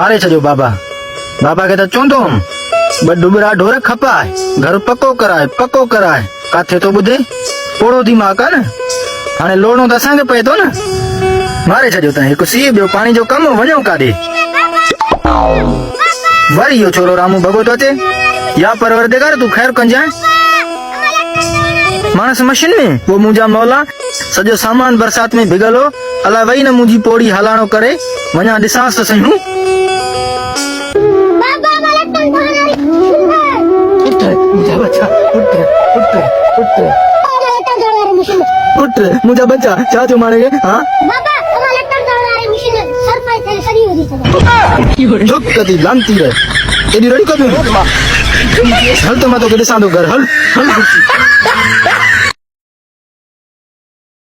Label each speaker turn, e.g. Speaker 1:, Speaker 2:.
Speaker 1: मारे छो बाबा बाबा के तो चोंदो ब डुबरा ढोर खपाए घर पक्को कराए काथे तो बुधे पोड़ो दिमाग आ न हाणे लोणो तो असांखे पए थो न मारे छो त हिकु सी ॿियो पानी जो कम वञो काॾे वरी इहो छोरो रामू भॻो तो अचे या परवरदिगार तू ख़ैर कंजाए मानस मशीन में वो मुंहिंजा मौला सॼो सामान बरसात में भिगल हो अला वही न मुंहिंजी पोड़ी हलाणो करे वञा ॾिसांसि त सही मुंहिंजा बच्चा छा थियो माणे खे हाँ कदी लानती रहे एॾी रड़ी कबी हल त मां तोखे ॾिसां थो घर हल